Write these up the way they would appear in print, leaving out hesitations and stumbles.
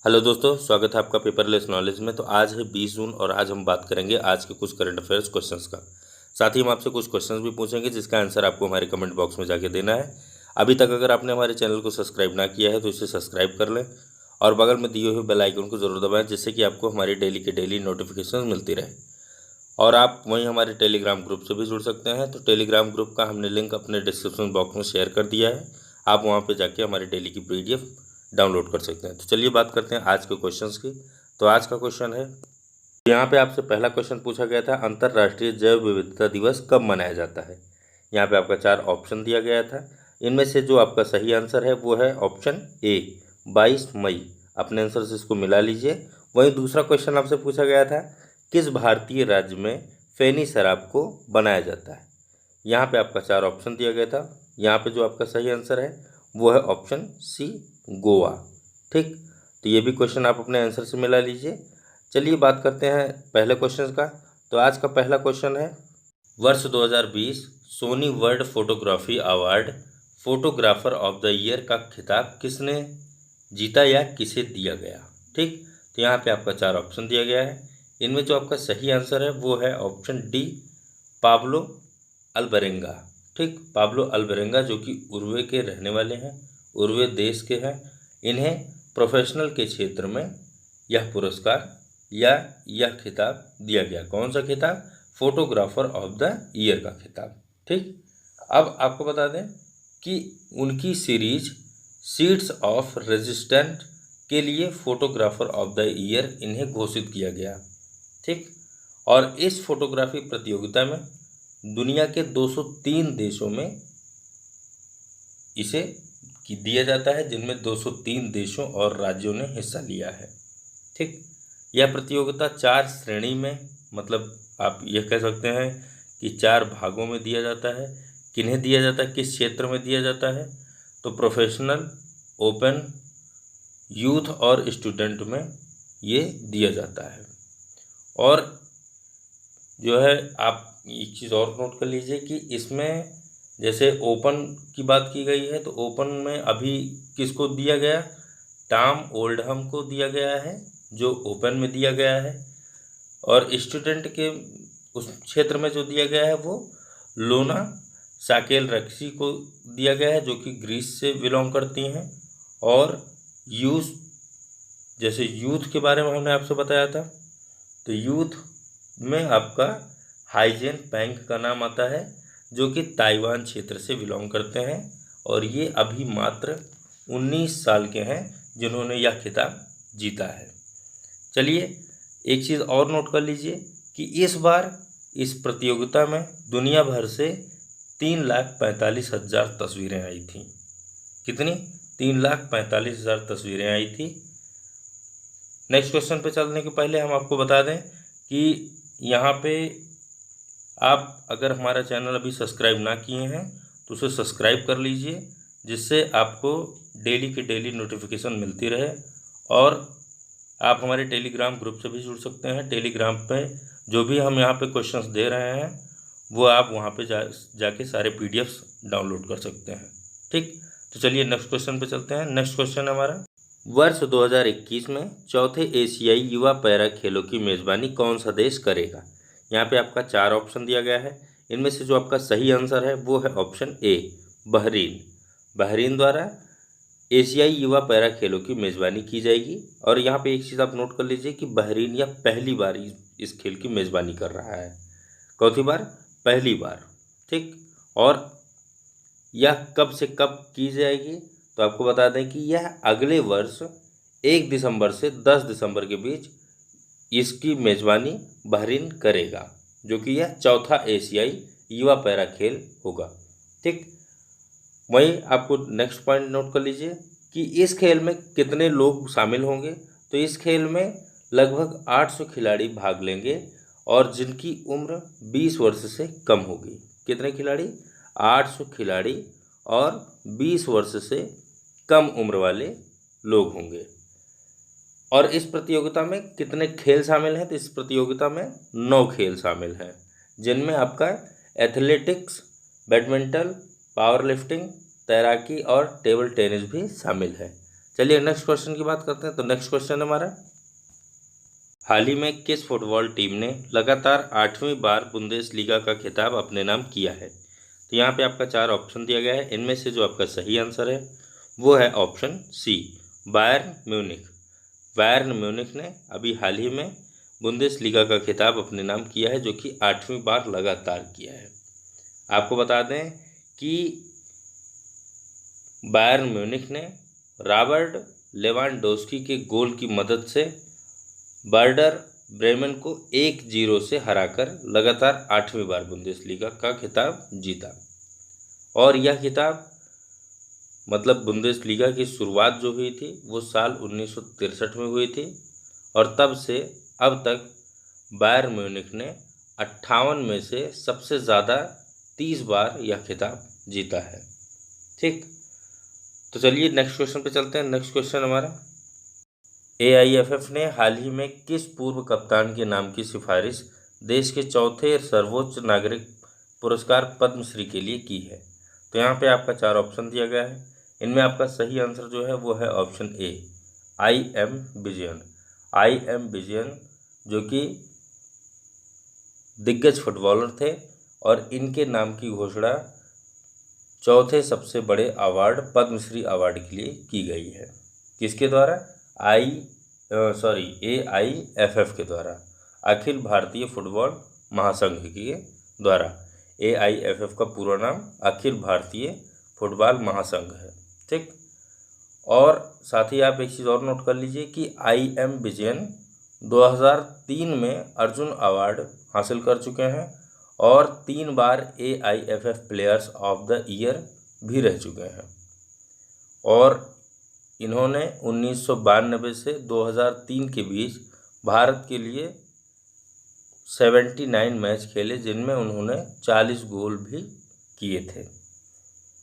Hello दोस्तों, स्वागत है आपका पेपरलेस नॉलेज में। तो आज है 20 जून और आज हम बात करेंगे आज के कुछ करंट अफेयर्स क्वेश्चंस का। साथ ही हम आपसे कुछ क्वेश्चंस भी पूछेंगे जिसका आंसर आपको हमारे कमेंट बॉक्स में जाके देना है। अभी तक अगर आपने हमारे चैनल को सब्सक्राइब ना किया है तो इसे सब्सक्राइब कर लें और बगल में दिए हुए बेल आइकन को जरूर दबाएं, जिससे कि आपको हमारी डेली के डेली नोटिफिकेशन मिलती रहे। और आप वहीं हमारे टेलीग्राम ग्रुप से भी जुड़ सकते हैं। तो टेलीग्राम ग्रुप का हमने लिंक अपने डिस्क्रिप्शन बॉक्स में शेयर कर दिया है, आप वहाँ पे जाके हमारी डेली की PDF डाउनलोड कर सकते हैं। तो चलिए बात करते हैं आज के क्वेश्चंस की। तो आज का क्वेश्चन है, यहाँ पे आपसे पहला क्वेश्चन पूछा गया था, अंतर्राष्ट्रीय जैव विविधता दिवस कब मनाया जाता है। यहाँ पे आपका 4 ऑप्शन दिया गया था। इनमें से जो आपका सही आंसर है वो है ऑप्शन ए, 22 मई। अपने आंसर से इसको मिला लीजिए। वहीं दूसरा क्वेश्चन आपसे पूछा गया था, किस भारतीय राज्य में फैनी शराब को बनाया जाता है। यहाँ पे आपका 4 ऑप्शन दिया गया था। यहाँ पे जो आपका सही आंसर है वो है ऑप्शन सी, गोवा। ठीक, तो ये भी क्वेश्चन आप अपने आंसर से मिला लीजिए। चलिए बात करते हैं पहले क्वेश्चन का। तो आज का पहला क्वेश्चन है, वर्ष 2020 Sony World Photography Award Photographer of the Year का खिताब किसने जीता या किसे दिया गया। ठीक, तो यहाँ पे आपका 4 ऑप्शन दिया गया है। इनमें जो आपका सही आंसर है वो है ऑप्शन डी, पाब्लो अल्बरेंगा। ठीक, पाब्लो अल्बरेंगा जो कि उरुग्वे के रहने वाले हैं, उरुग्वे देश के हैं। इन्हें प्रोफेशनल के क्षेत्र में यह पुरस्कार या यह खिताब दिया गया। कौन सा खिताब? फोटोग्राफर ऑफ द ईयर का खिताब। ठीक, अब आपको बता दें कि उनकी सीरीज सीड्स ऑफ रेजिस्टेंट के लिए फोटोग्राफर ऑफ द ईयर इन्हें घोषित किया गया। ठीक, और इस फोटोग्राफी प्रतियोगिता में दुनिया के 203 देशों में इसे दिया जाता है, जिनमें 203 देशों और राज्यों ने हिस्सा लिया है। ठीक, यह प्रतियोगिता 4 श्रेणी में, मतलब आप यह कह सकते हैं कि 4 भागों में दिया जाता है। किन्हें दिया जाता है, किस क्षेत्र में दिया जाता है? तो प्रोफेशनल, ओपन, यूथ और स्टूडेंट में ये दिया जाता है। और जो है आप एक चीज़ और नोट कर लीजिए कि इसमें जैसे ओपन की बात की गई है, तो ओपन में अभी किसको दिया गया? टॉम ओल्डहम को दिया गया है, जो ओपन में दिया गया है। और स्टूडेंट के उस क्षेत्र में जो दिया गया है वो लोना साकेल-रक्सी को दिया गया है, जो कि ग्रीस से बिलोंग करती हैं। और यूथ, जैसे यूथ के बारे में हमने आपसे बताया था, तो यूथ में आपका हाइजेन पैंग का नाम आता है, जो कि ताइवान क्षेत्र से बिलोंग करते हैं। और ये अभी मात्र 19 साल के हैं जिन्होंने यह खिताब जीता है। चलिए एक चीज़ और नोट कर लीजिए कि इस बार इस प्रतियोगिता में दुनिया भर से 3,45,000 तस्वीरें आई थी। कितनी? 3,45,000 तस्वीरें आई थी। नेक्स्ट क्वेश्चन पे चलने के पहले हम आपको बता दें कि यहाँ पे आप अगर हमारा चैनल अभी सब्सक्राइब ना किए हैं तो उसे सब्सक्राइब कर लीजिए, जिससे आपको डेली की डेली नोटिफिकेशन मिलती रहे। और आप हमारे टेलीग्राम ग्रुप से भी जुड़ सकते हैं। टेलीग्राम पे जो भी हम यहाँ पे क्वेश्चंस दे रहे हैं वो आप वहाँ पे जाके सारे PDFs डाउनलोड कर सकते हैं। ठीक, तो चलिए नेक्स्ट क्वेश्चन पे चलते हैं। नेक्स्ट क्वेश्चन है हमारा, वर्ष 2021 में चौथे एशियाई युवा पैरा खेलों की मेज़बानी कौन सा देश करेगा। यहाँ पे आपका 4 ऑप्शन दिया गया है। इनमें से जो आपका सही आंसर है वो है ऑप्शन ए, बहरीन। बहरीन द्वारा एशियाई युवा पैरा खेलों की मेज़बानी की जाएगी। और यहाँ पे एक चीज़ आप नोट कर लीजिए कि बहरीन यह पहली बार इस खेल की मेज़बानी कर रहा है। कौन सी बार? पहली बार। ठीक, और यह कब से कब की जाएगी? तो आपको बता दें कि यह अगले वर्ष 1 दिसंबर से 10 दिसंबर के बीच इसकी मेज़बानी बहरीन करेगा, जो कि यह चौथा एशियाई युवा पैरा खेल होगा। ठीक, वहीं आपको नेक्स्ट पॉइंट नोट कर लीजिए कि इस खेल में कितने लोग शामिल होंगे। तो इस खेल में लगभग 800 खिलाड़ी भाग लेंगे और जिनकी उम्र 20 वर्ष से कम होगी। कितने खिलाड़ी? 800 खिलाड़ी और 20 वर्ष से कम उम्र वाले लोग होंगे। और इस प्रतियोगिता में कितने खेल शामिल हैं? तो इस प्रतियोगिता में 9 खेल शामिल हैं, जिनमें आपका एथलेटिक्स, बैडमिंटन, पावर लिफ्टिंग, तैराकी और टेबल टेनिस भी शामिल है। चलिए नेक्स्ट क्वेश्चन की बात करते हैं। तो नेक्स्ट क्वेश्चन हमारा, हाल ही में किस फुटबॉल टीम ने लगातार 8वीं बार बुंदेसलीगा का खिताब अपने नाम किया है? तो यहाँ पे आपका 4 ऑप्शन दिया गया है। इनमें से जो आपका सही आंसर है वो है option C, Bayern Munich. Bayern Munich ने अभी हाल ही में बुंदेसलीगा का खिताब अपने नाम किया है, जो कि 8वीं बार लगातार किया है। आपको बता दें कि बायर्न म्यूनिख ने रॉबर्ट लेवांडोस्की के गोल की मदद से वर्डर ब्रेमेन को 1-0 से हराकर लगातार 8वीं बार बुंदेसलीगा का खिताब जीता। और यह खिताब मतलब बुंदेसलीगा की शुरुआत जो हुई थी वो साल 1963 में हुई थी, और तब से अब तक बायर्न म्यूनिख ने 58 में से सबसे ज़्यादा 30 बार यह खिताब जीता है। ठीक, तो चलिए नेक्स्ट क्वेश्चन पे चलते हैं। नेक्स्ट क्वेश्चन हमारा, AIFF ने हाल ही में किस पूर्व कप्तान के नाम की सिफारिश देश के चौथे सर्वोच्च नागरिक पुरस्कार पद्मश्री के लिए की है? तो यहाँ पे आपका 4 ऑप्शन दिया गया है। इनमें आपका सही आंसर जो है वो है option A, IM Vijayan. IM Vijayan जो कि दिग्गज फुटबॉलर थे, और इनके नाम की घोषणा चौथे सबसे बड़े अवार्ड पद्मश्री अवार्ड के लिए की गई है। किसके द्वारा? AIFF के द्वारा, अखिल भारतीय फुटबॉल महासंघ के द्वारा। AIFF का पूरा नाम अखिल भारतीय फुटबॉल महासंघ है। ठीक, और साथ ही आप एक चीज़ और नोट कर लीजिए कि IM विजयन 2003 में अर्जुन अवार्ड हासिल कर चुके हैं, और 3 बार AIFF players of the year भी रह चुके हैं। और इन्होंने 1992 से 2003 के बीच भारत के लिए 79 मैच खेले, जिनमें उन्होंने 40 गोल भी किए थे।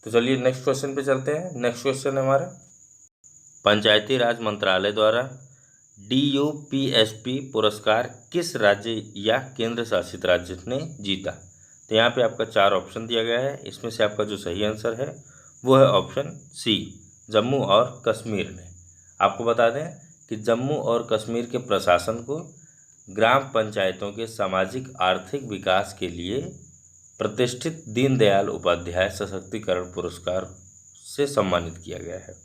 तो चलिए नेक्स्ट क्वेश्चन पे चलते हैं। नेक्स्ट क्वेश्चन है हमारा, पंचायती राज मंत्रालय द्वारा DUPSP पुरस्कार किस राज्य या केंद्र शासित राज्य ने जीता? तो यहाँ पे आपका 4 ऑप्शन दिया गया है। इसमें से आपका जो सही आंसर है वो है ऑप्शन सी, जम्मू और कश्मीर ने। आपको बता दें कि जम्मू और कश्मीर के प्रशासन को ग्राम पंचायतों के सामाजिक आर्थिक विकास के लिए प्रतिष्ठित दीनदयाल उपाध्याय सशक्तिकरण पुरस्कार से सम्मानित किया गया है।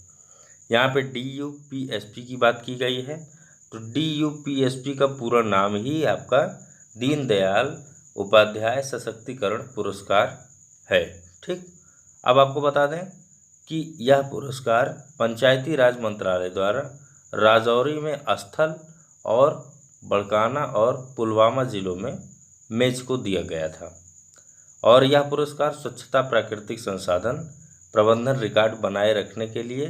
यहाँ पे DUPSP की बात की गई है, तो DUPSP का पूरा नाम ही आपका दीनदयाल उपाध्याय सशक्तिकरण पुरस्कार है। ठीक, अब आपको बता दें कि यह पुरस्कार पंचायती राज मंत्रालय द्वारा राजौरी में स्थल और बड़काना और पुलवामा जिलों में मैच को दिया गया था। और यह पुरस्कार स्वच्छता, प्राकृतिक संसाधन प्रबंधन रिकॉर्ड बनाए रखने के लिए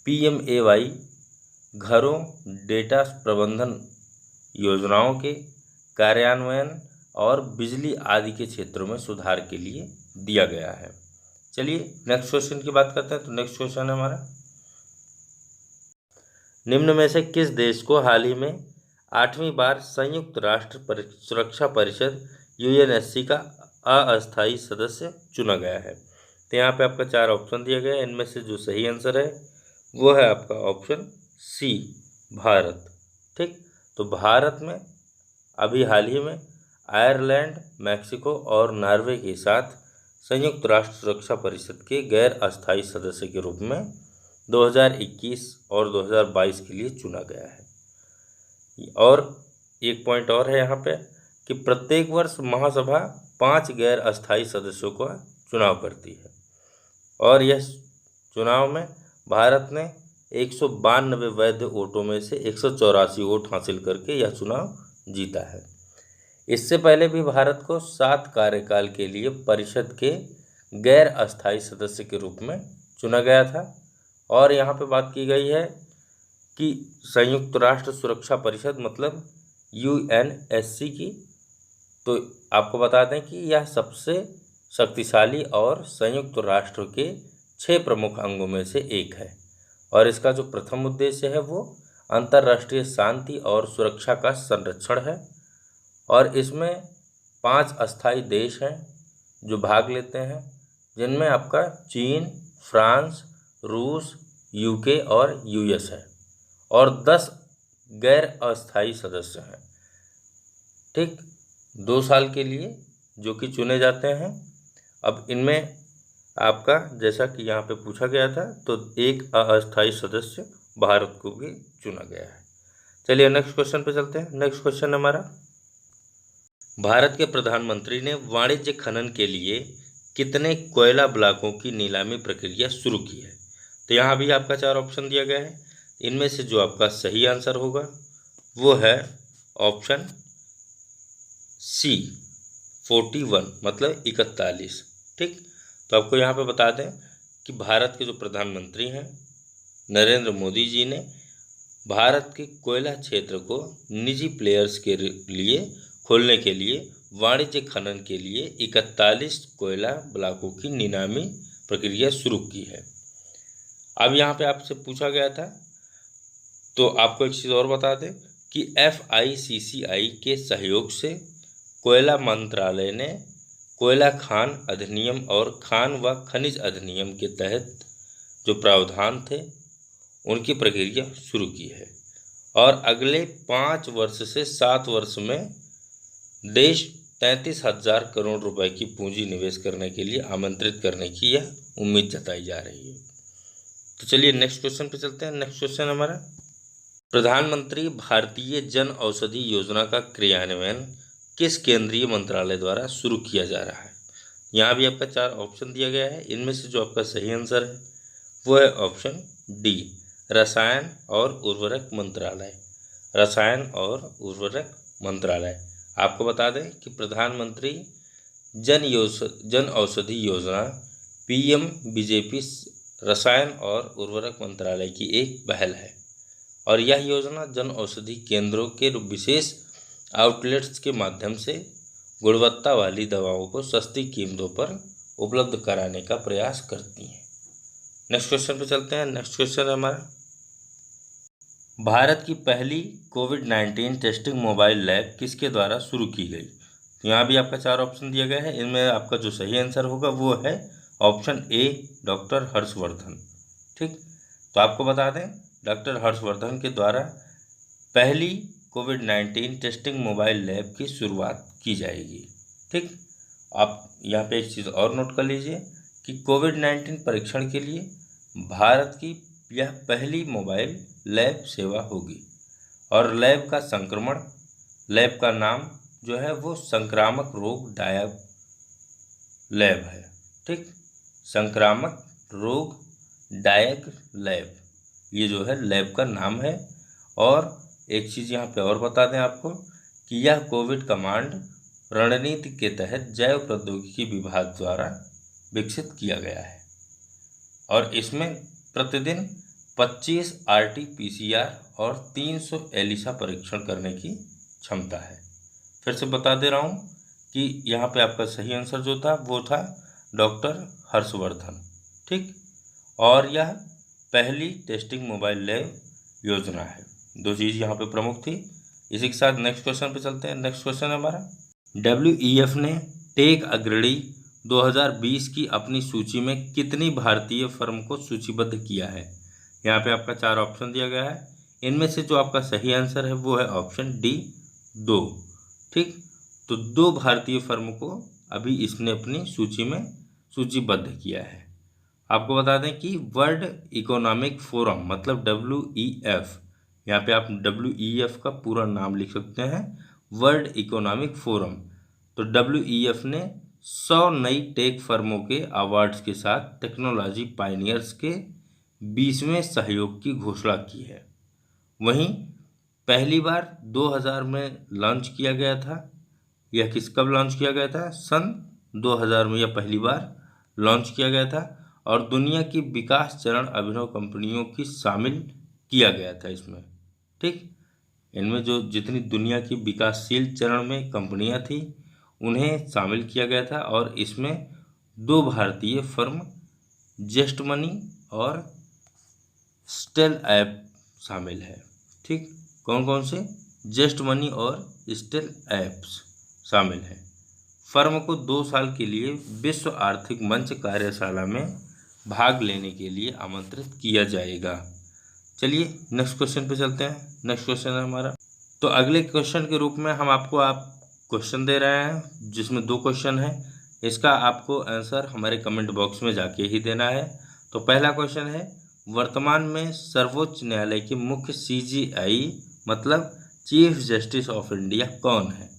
PMAY घरों, डेटा प्रबंधन योजनाओं के कार्यान्वयन और बिजली आदि के क्षेत्रों में सुधार के लिए दिया गया है। चलिए नेक्स्ट क्वेश्चन की बात करते हैं। तो नेक्स्ट क्वेश्चन है हमारा, निम्न में से किस देश को हाल ही में 8वीं बार संयुक्त राष्ट्र सुरक्षा परिषद UNSC का अस्थायी सदस्य चुना गया है? तो यहाँ पे आपका 4 ऑप्शन दिया गया है। इनमें से जो सही आंसर है वो है आपका ऑप्शन सी, भारत। ठीक, तो भारत में अभी हाल ही में आयरलैंड, मैक्सिको और नॉर्वे के साथ संयुक्त राष्ट्र सुरक्षा परिषद के गैर अस्थायी सदस्य के रूप में 2021 और 2022 के लिए चुना गया है। और एक पॉइंट और है यहाँ पे कि प्रत्येक वर्ष महासभा 5 गैर अस्थायी सदस्यों का चुनाव करती है, और यह चुनाव में भारत ने 192 वैध वोटों में से 184 वोट हासिल करके यह चुनाव जीता है। इससे पहले भी भारत को 7 कार्यकाल के लिए परिषद के गैर अस्थायी सदस्य के रूप में चुना गया था। और यहाँ पे बात की गई है कि संयुक्त राष्ट्र सुरक्षा परिषद मतलब UNSC की, तो आपको बता दें कि यह सबसे शक्तिशाली और संयुक्त राष्ट्र के 6 प्रमुख अंगों में से एक है। और इसका जो प्रथम उद्देश्य है वो अंतर्राष्ट्रीय शांति और सुरक्षा का संरक्षण है। और इसमें 5 अस्थायी देश हैं जो भाग लेते हैं, जिनमें आपका चीन, फ्रांस, रूस, यूके और यूएस है, और 10 गैर अस्थायी सदस्य हैं। ठीक, 2 साल के लिए जो कि चुने जाते हैं। अब इनमें आपका जैसा कि यहाँ पे पूछा गया था, तो एक अस्थायी सदस्य भारत को भी चुना गया है। चलिए नेक्स्ट क्वेश्चन पे चलते हैं। नेक्स्ट क्वेश्चन हमारा, भारत के प्रधानमंत्री ने वाणिज्य खनन के लिए कितने कोयला ब्लॉकों की नीलामी प्रक्रिया शुरू की है? तो यहाँ भी आपका 4 ऑप्शन दिया गया है। इनमें से जो आपका सही आंसर होगा वो है ऑप्शन सी 41, मतलब 41। ठीक, तो आपको यहाँ पे बता दें कि भारत के जो प्रधानमंत्री हैं नरेंद्र मोदी जी ने भारत के कोयला क्षेत्र को निजी प्लेयर्स के लिए खोलने के लिए वाणिज्य खनन के लिए 41 कोयला ब्लॉकों की नीलामी प्रक्रिया शुरू की है। अब यहाँ पे आपसे पूछा गया था, तो आपको एक चीज़ और बता दें कि FICCI के सहयोग से कोयला मंत्रालय ने कोयला खान अधिनियम और खान व खनिज अधिनियम के तहत जो प्रावधान थे उनकी प्रक्रिया शुरू की है, और अगले 5 वर्ष से 7 वर्ष में देश 33,000 करोड़ रुपए की पूंजी निवेश करने के लिए आमंत्रित करने की यह उम्मीद जताई जा रही है। तो चलिए नेक्स्ट क्वेश्चन पे चलते हैं। नेक्स्ट क्वेश्चन हमारा, प्रधानमंत्री भारतीय जन औषधि योजना का क्रियान्वयन किस केंद्रीय मंत्रालय द्वारा शुरू किया जा रहा है? यहाँ भी आपका 4 ऑप्शन दिया गया है। इनमें से जो आपका सही आंसर है वो है ऑप्शन डी, रसायन और उर्वरक मंत्रालय। रसायन और उर्वरक मंत्रालय। आपको बता दें कि प्रधानमंत्री जन औषधि योजना PMBJP रसायन और उर्वरक मंत्रालय की एक पहल है, और यह योजना जन औषधि केंद्रों के विशेष आउटलेट्स के माध्यम से गुणवत्ता वाली दवाओं को सस्ती कीमतों पर उपलब्ध कराने का प्रयास करती है। नेक्स्ट क्वेश्चन पे चलते हैं। नेक्स्ट क्वेश्चन है हमारा, भारत की पहली कोविड-19 टेस्टिंग मोबाइल लैब किसके द्वारा शुरू की गई? यहाँ भी आपका 4 ऑप्शन दिया गया है। इनमें आपका जो सही आंसर होगा वो है ऑप्शन ए, डॉक्टर हर्षवर्धन। ठीक, तो आपको बता दें डॉक्टर हर्षवर्धन के द्वारा पहली कोविड-19 टेस्टिंग मोबाइल लैब की शुरुआत की जाएगी। ठीक, आप यहाँ पे एक चीज़ और नोट कर लीजिए कि कोविड-19 परीक्षण के लिए भारत की यह पहली मोबाइल लैब सेवा होगी, और लैब का नाम जो है वो संक्रामक रोग डायब लैब है। ठीक, संक्रामक रोग डायग लैब, ये जो है लैब का नाम है। और एक चीज़ यहाँ पे और बता दें आपको कि यह कोविड कमांड रणनीति के तहत जैव प्रौद्योगिकी विभाग द्वारा विकसित किया गया है, और इसमें प्रतिदिन 25 RT-PCR और 300 ELISA परीक्षण करने की क्षमता है। फिर से बता दे रहा हूँ कि यहाँ पे आपका सही आंसर जो था वो था डॉक्टर हर्षवर्धन। ठीक, और यह पहली टेस्टिंग मोबाइल लैब योजना है। 2 चीज़ यहाँ पे प्रमुख थी। इसी के साथ नेक्स्ट क्वेश्चन पे चलते हैं। नेक्स्ट क्वेश्चन हमारा, WEF ने टेक अग्रणी 2020 की अपनी सूची में कितनी भारतीय फर्म को सूचीबद्ध किया है? यहाँ पे आपका 4 ऑप्शन दिया गया है। इनमें से जो आपका सही आंसर है वो है ऑप्शन डी, 2। ठीक, तो 2 भारतीय फर्म को अभी इसने अपनी सूची में सूचीबद्ध किया है। आपको बता दें कि वर्ल्ड इकोनॉमिक फोरम मतलब WEF, यहाँ पे आप WEF का पूरा नाम लिख सकते हैं, वर्ल्ड इकोनॉमिक फोरम। तो WEF ने 100 नई टेक फर्मों के अवार्ड्स के साथ टेक्नोलॉजी पायनियर्स के 20वें सहयोग की घोषणा की है। वहीं पहली बार 2000 में लॉन्च किया गया था। यह कब लॉन्च किया गया था? सन 2000 में यह पहली बार लॉन्च किया गया था, और दुनिया की विकास चरण अभिनव कंपनियों की शामिल किया गया था इसमें। ठीक, इनमें जो जितनी दुनिया की विकासशील चरण में कंपनियां थी उन्हें शामिल किया गया था, और इसमें 2 भारतीय फर्म जस्ट मनी और स्टेल ऐप शामिल है। ठीक, कौन कौन से? जस्ट मनी और स्टेल ऐप्स शामिल हैं। फर्म को 2 साल के लिए विश्व आर्थिक मंच कार्यशाला में भाग लेने के लिए आमंत्रित किया जाएगा। चलिए नेक्स्ट क्वेश्चन पे चलते हैं। नेक्स्ट क्वेश्चन है हमारा, तो अगले क्वेश्चन के रूप में हम आपको क्वेश्चन दे रहे हैं जिसमें 2 क्वेश्चन है। इसका आपको आंसर हमारे कमेंट बॉक्स में जाके ही देना है। तो पहला क्वेश्चन है, वर्तमान में सर्वोच्च न्यायालय के मुख्य CJI मतलब चीफ जस्टिस ऑफ इंडिया कौन है?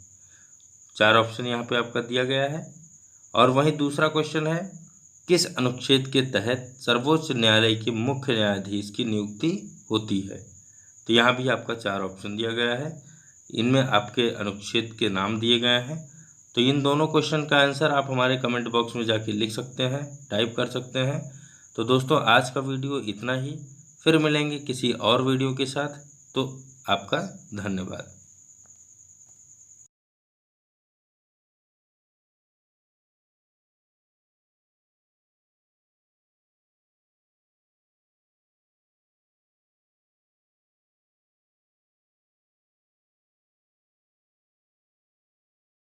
4 ऑप्शन यहाँ पे आपका दिया गया है। और वहीं दूसरा क्वेश्चन है, किस अनुच्छेद के तहत सर्वोच्च न्यायालय के मुख्य न्यायाधीश की नियुक्ति होती है? तो यहाँ भी आपका 4 ऑप्शन दिया गया है, इनमें आपके अनुच्छेद के नाम दिए गए हैं। तो इन दोनों क्वेश्चन का आंसर आप हमारे कमेंट बॉक्स में जाके लिख सकते हैं, टाइप कर सकते हैं। तो दोस्तों आज का वीडियो इतना ही, फिर मिलेंगे किसी और वीडियो के साथ। तो आपका धन्यवाद।